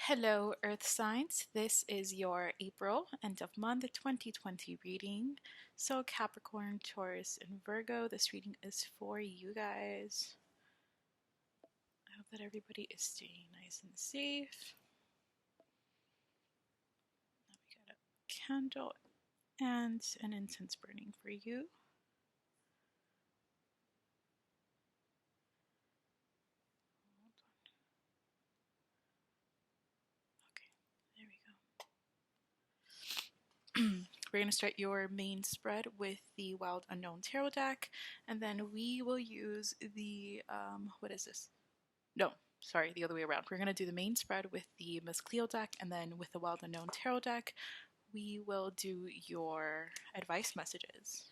Hello, Earth signs. This is your April end of month 2020 reading. So, Capricorn, Taurus, and Virgo, this reading is for you guys. I hope that everybody is staying nice and safe. Now we got a candle and an incense burning for you. We're going to start your main spread with the Wild Unknown Tarot deck, and then we will use the, what is this? No, sorry, the other way around. We're going to do the main spread with the Miss Cleo deck, and then with the Wild Unknown Tarot deck, we will do your advice messages.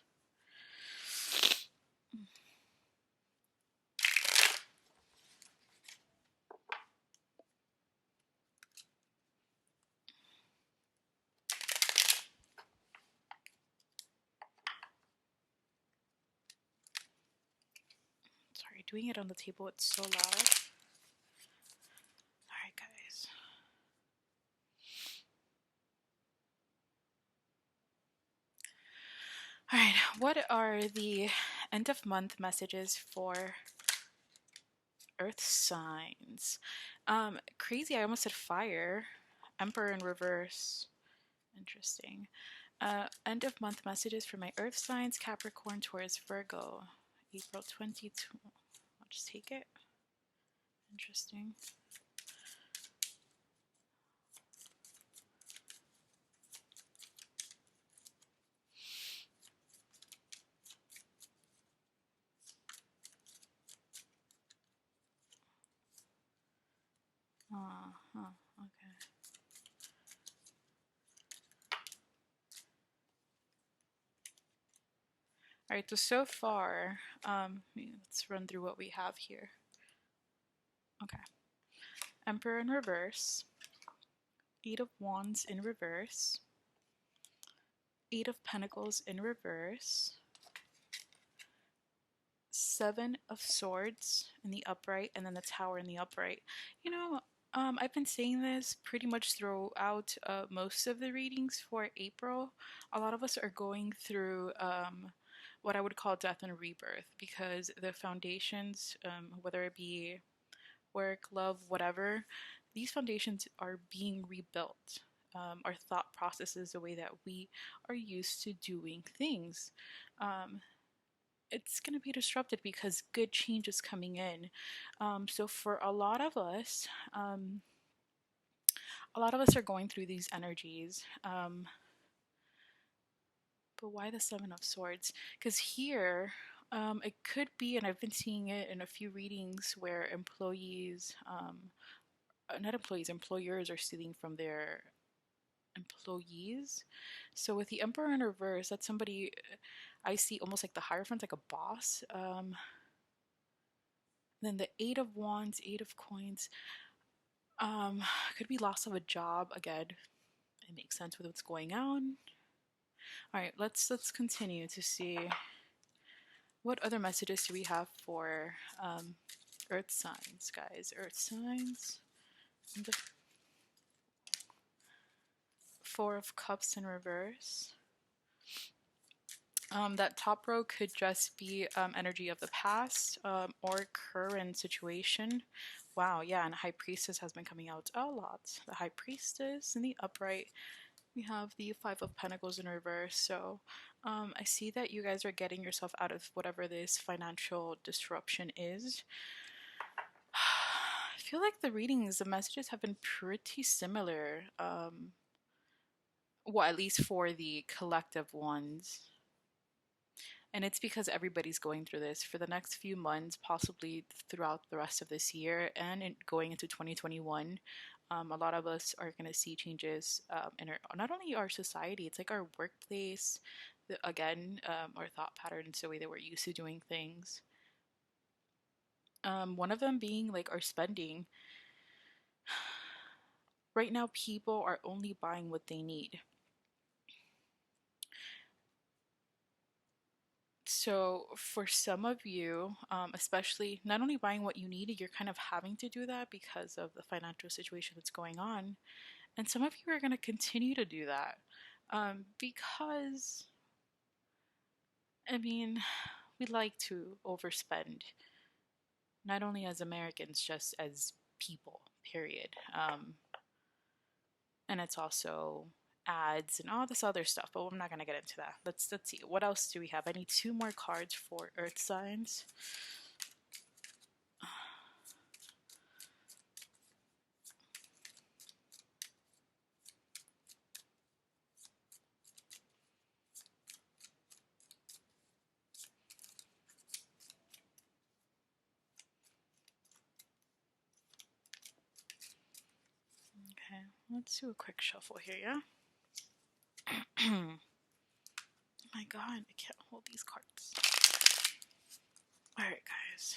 Sorry, doing it on the table, it's so loud. Alright, guys. Alright, what are the end of month messages for Earth signs? Crazy, I almost said fire. Emperor in reverse. Interesting. End of month messages for my Earth signs: Capricorn, Taurus, Virgo. April 22. I'll just take it. Interesting. Okay. Alright, so far, let's run through what we have here. Okay. Emperor in reverse. Eight of Wands in reverse. Eight of Pentacles in reverse. Seven of Swords in the upright, and then the Tower in the upright. You know, I've been saying this pretty much throughout most of the readings for April. A lot of us are going through what I would call death and rebirth, because the foundations, whether it be work, love, whatever, these foundations are being rebuilt. Our thought processes, the way that we are used to doing things. It's going to be disrupted because good change is coming in. So for a lot of us are going through these energies. But why the Seven of Swords? Because here, it could be, and I've been seeing it in a few readings where employers are stealing from their employees. So with the Emperor in reverse, that's somebody I see almost like the Hierophant, like a boss. Then the Eight of Wands, Eight of Coins, could be loss of a job. Again, it makes sense with what's going on. All right, let's continue to see what other messages do we have for Earth signs, guys. Earth signs. The Four of Cups in reverse. That top row could just be energy of the past or current situation. Wow, yeah, and High Priestess has been coming out a lot. The High Priestess in the upright. We have the Five of Pentacles in reverse. So I see that you guys are getting yourself out of whatever this financial disruption is. I feel like the readings, the messages have been pretty similar. Well, at least for the collective ones. And it's because everybody's going through this for the next few months, possibly throughout the rest of this year and going into 2021. A lot of us are going to see changes in not only our society, it's like our workplace, our thought patterns, the way that we're used to doing things. One of them being like our spending. Right now, people are only buying what they need. So for some of you, especially not only buying what you need, you're kind of having to do that because of the financial situation that's going on. And some of you are going to continue to do that because, I mean, we like to overspend, not only as Americans, just as people, period. And it's also ads and all this other stuff, but I'm not going to get into that. Let's see. What else do we have? I need two more cards for earth signs. Okay, let's do a quick shuffle here, yeah? My god, I can't hold these cards. Alright, guys.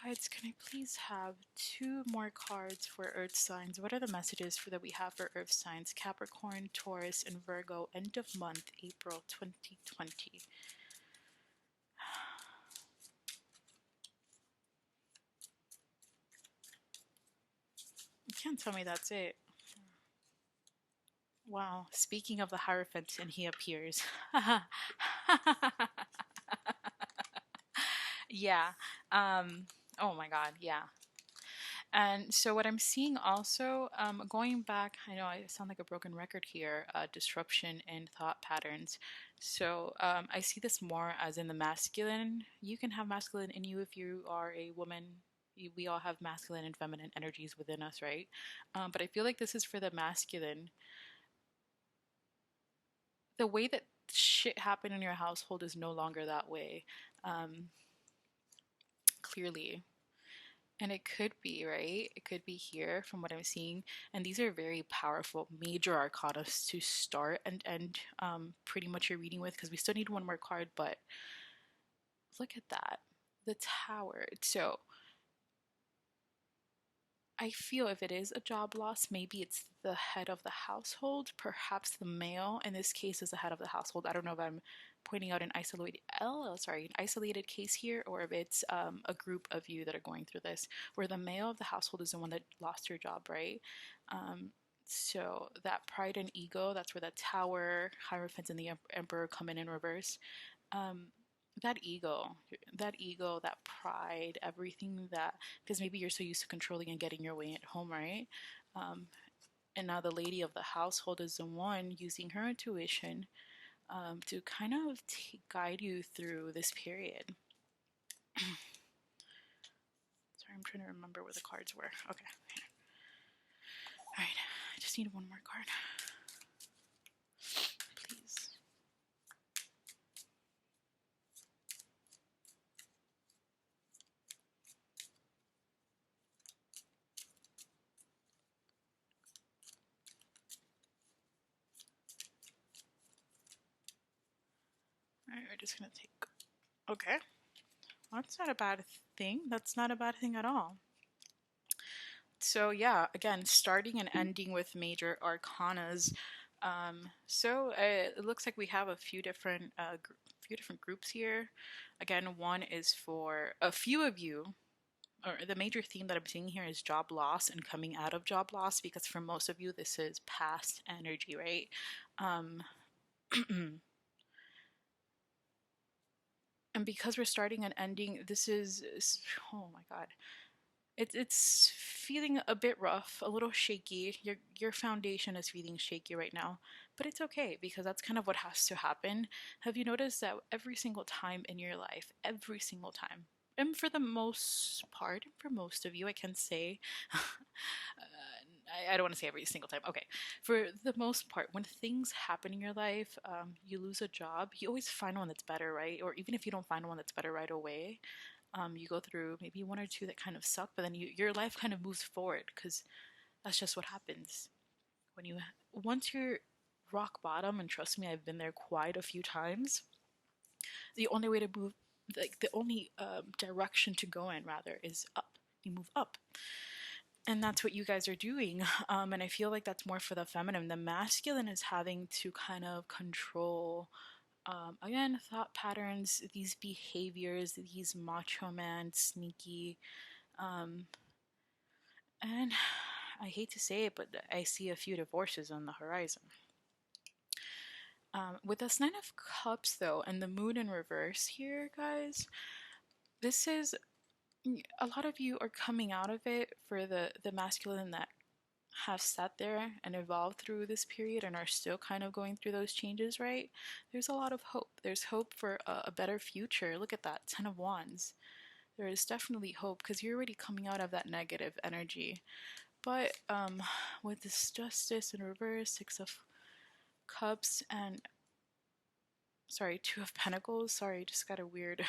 Guides, can I please have two more cards for earth signs? What are the messages that we have for earth signs? Capricorn, Taurus, and Virgo, end of month, April 2020. You can't tell me that's it. Wow, speaking of the Hierophant, and he appears. Yeah. Oh my god, yeah. And so what I'm seeing also, going back, I know I sound like a broken record here, disruption in thought patterns. So I see this more as in the masculine. You can have masculine in you if you are a woman. We all have masculine and feminine energies within us, right? But I feel like this is for the masculine. The way that shit happened in your household is no longer that way. Clearly. And it could be, right? It could be here from what I'm seeing. And these are very powerful major arcana to start and end pretty much your reading with, because we still need one more card, but look at that. The Tower. So I feel if it is a job loss, maybe it's the head of the household, perhaps the male in this case is the head of the household. I don't know if I'm pointing out an isolated case here, or if it's a group of you that are going through this, where the male of the household is the one that lost your job, right? So that pride and ego, that's where the Tower, Hierophant, and the Emperor come in reverse. Um, that pride, everything that, because maybe you're so used to controlling and getting your way at home, right? Um, and now the lady of the household is the one using her intuition to kind of guide you through this period. Sorry, I'm trying to remember where the cards were. Okay. All right, I just need one more card. Please. All right, we're just gonna take. Okay. That's not a bad thing. That's not a bad thing at all. So yeah, again, starting and ending with major arcanas. So it looks like we have a few different groups here. Again, one is for a few of you, or the major theme that I'm seeing here is job loss and coming out of job loss, because for most of you this is past energy, right? And because we're starting and ending, this is, oh my god, it's feeling a bit rough, a little shaky. Your foundation is feeling shaky right now, but it's okay, because that's kind of what has to happen. Have you noticed that every single time in your life, every single time, and for the most part, for most of you, I can say, I don't want to say every single time. Okay, for the most part, when things happen in your life, you lose a job, you always find one that's better, right? Or even if you don't find one that's better right away, you go through maybe one or two that kind of suck, but then your life kind of moves forward, because that's just what happens when you, once you're rock bottom, and trust me, I've been there quite a few times. The only way to move, like the only direction to go in rather, is up. You move up. And that's what you guys are doing. And I feel like that's more for the feminine. The masculine is having to kind of control, again, thought patterns, these behaviors, these macho man, sneaky, um, and I hate to say it, but I see a few divorces on the horizon. With this Nine of Cups, though, and the Moon in reverse here, guys, this is a lot of you are coming out of it for the masculine that have sat there and evolved through this period and are still kind of going through those changes, right? There's a lot of hope. There's hope for a better future. Look at that, Ten of Wands. There is definitely hope because you're already coming out of that negative energy. But with this Justice in reverse, Six of Cups, and sorry, Two of Pentacles. Sorry, just got a weird.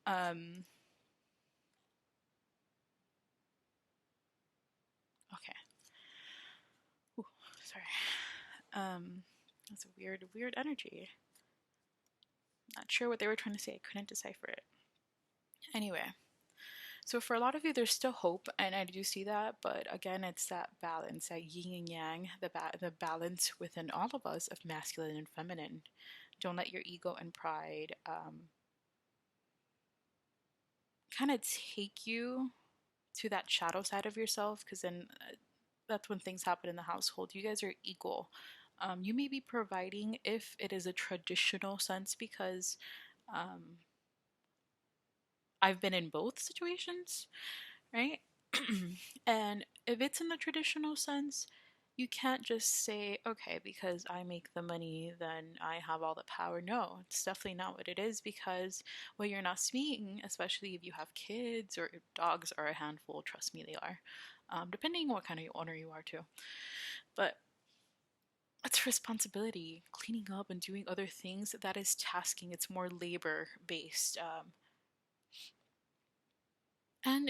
Okay. Ooh, sorry. That's a weird energy. Not sure what they were trying to say. I couldn't decipher it. Anyway, so for a lot of you, there's still hope, and I do see that. But again, it's that balance, that yin and yang, the balance within all of us of masculine and feminine. Don't let your ego and pride kind of take you to that shadow side of yourself, because then that's when things happen in the household. You guys are equal. You may be providing if it is a traditional sense, because I've been in both situations, right? And if it's in the traditional sense, you can't just say, okay, because I make the money, then I have all the power. No, it's definitely not what it is, because what you're not seeing, especially if you have kids or if dogs are a handful, trust me, they are, depending what kind of owner you are too. But it's responsibility, cleaning up and doing other things. That is tasking. It's more labor based. And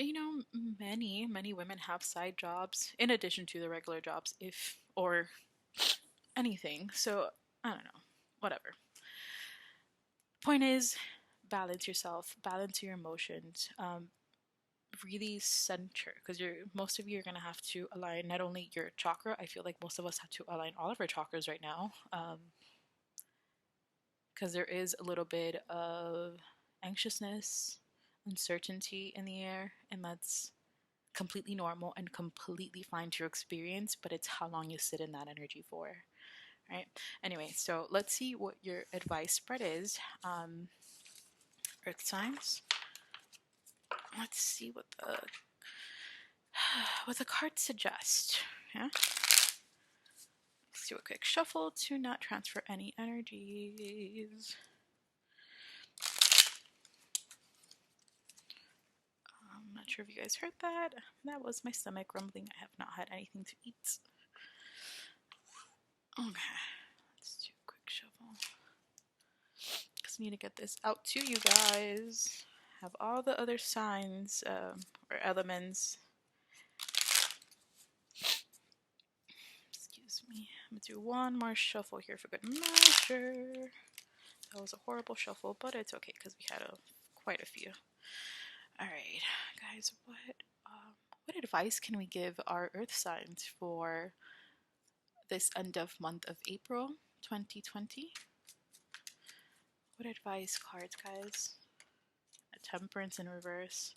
many women have side jobs in addition to the regular jobs, if or anything. So I don't know, whatever. Point is, balance yourself, balance your emotions. Really center, because most of you are gonna have to align not only your chakra. I feel like most of us have to align all of our chakras right now, because there is a little bit of anxiousness, uncertainty in the air, and that's completely normal and completely fine to experience, but it's how long you sit in that energy for, right? Anyway, so let's see what your advice spread is. Earth signs. Let's see what the cards suggest. Yeah. Let's do a quick shuffle to not transfer any energies. I'm not sure if you guys heard that. That was my stomach rumbling. I have not had anything to eat. Okay, let's do a quick shuffle. Because I need to get this out to you guys. Have all the other signs or elements. Excuse me. I'm going to do one more shuffle here for good measure. That was a horrible shuffle, but it's okay because we had quite a few. Alright, guys, what advice can we give our earth signs for this end of month of April 2020? What advice, cards, guys? A Temperance in reverse.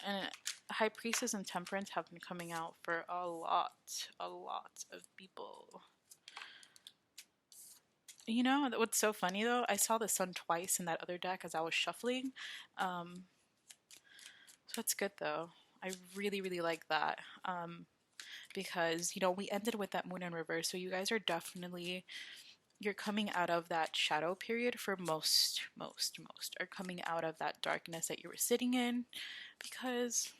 And High Priestess and Temperance have been coming out for a lot of people. You know, what's so funny though? I saw the Sun twice in that other deck as I was shuffling. So that's good though. I really like that. Because, we ended with that Moon in reverse. So you guys are definitely, you're coming out of that shadow period for most are coming out of that darkness that you were sitting in, because,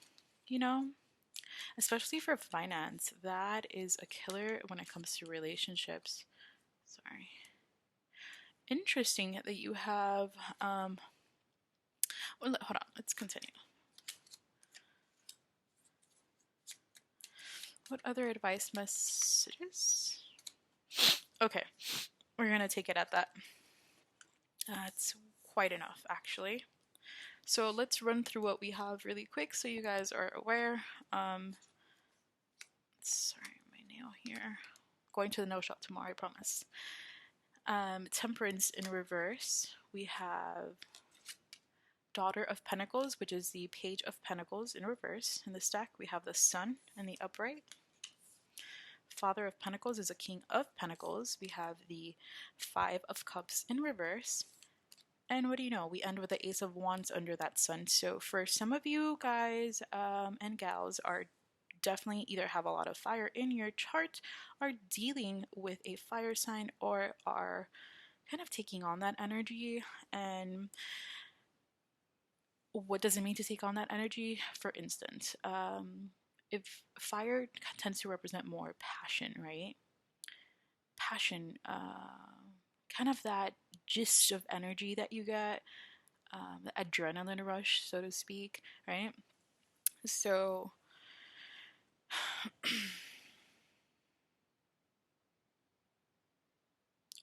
especially for finance, that is a killer when it comes to relationships. Sorry. Interesting that you have, well, hold on, let's continue. What other advice messages? Okay, we're gonna take it at that. That's quite enough, actually. So let's run through what we have really quick so you guys are aware. Sorry, my nail here. Going to the nail shop tomorrow, I promise. Temperance in reverse. We have Daughter of Pentacles, which is the Page of Pentacles in reverse. In the stack, we have the Sun in the upright. Father of Pentacles is a King of Pentacles. We have the Five of Cups in reverse. And what do you know? We end with the Ace of Wands under that Sun. So for some of you guys and gals are definitely either have a lot of fire in your chart, are dealing with a fire sign, or are kind of taking on that energy. And what does it mean to take on that energy? For instance, if fire tends to represent more passion, right? Passion, kind of that gist of energy that you get, the adrenaline rush, so to speak, right? So,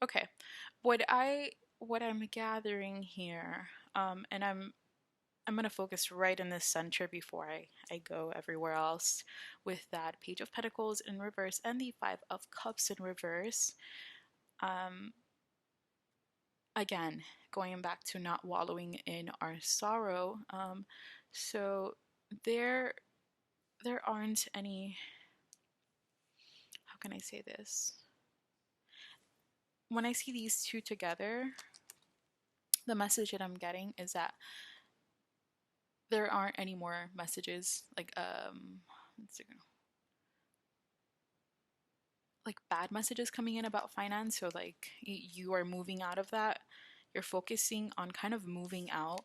okay, what I'm gathering here, and I'm gonna focus right in the center before I go everywhere else with that Page of Pentacles in reverse and the Five of Cups in reverse. Again, going back to not wallowing in our sorrow. So there aren't any, how can I say this? When I see these two together, the message that I'm getting is that there aren't any more messages like bad messages coming in about finance. So like you are moving out of that. You're focusing on kind of moving out.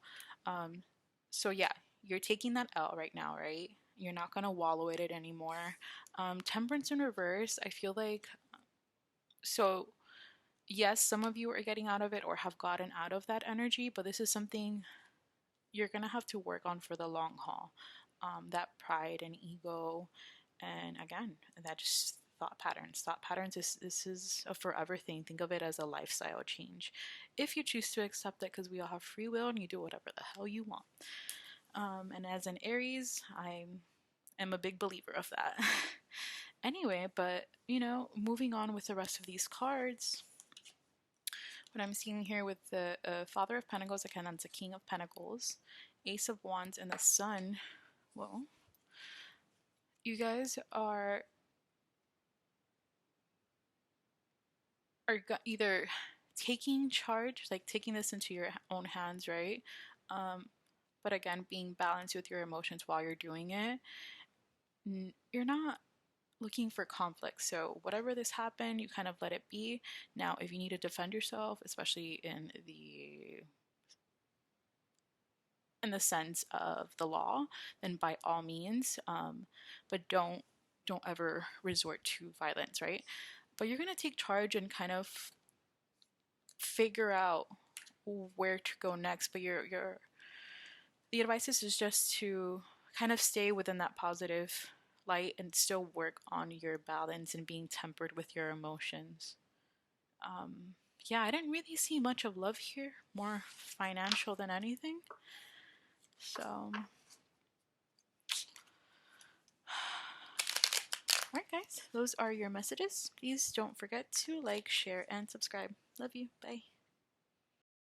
So yeah, you're taking that out right now, right? You're not gonna wallow in it anymore. Temperance in reverse, I feel like, so yes, some of you are getting out of it or have gotten out of that energy, but this is something you're gonna have to work on for the long haul. That pride and ego, and again, that just thought patterns. Thought patterns is this is a forever thing. Think of it as a lifestyle change, if you choose to accept it, because we all have free will and you do whatever the hell you want. And as an Aries, I am a big believer of that. Anyway, but moving on with the rest of these cards. What I'm seeing here with the Father of Pentacles, again, that's a King of Pentacles, Ace of Wands, and the Sun. Well, you guys are either taking charge, like taking this into your own hands, right? But again, being balanced with your emotions while you're doing it. You're not looking for conflict. So whatever this happened, you kind of let it be. Now, if you need to defend yourself, especially in the sense of the law, then by all means, but don't ever resort to violence, right? But you're gonna take charge and kind of figure out where to go next. But the advice is just to kind of stay within that positive light and still work on your balance and being tempered with your emotions. Yeah, I didn't really see much of love here, more financial than anything. So, alright, guys, those are your messages. Please don't forget to like, share, and subscribe. Love you. Bye.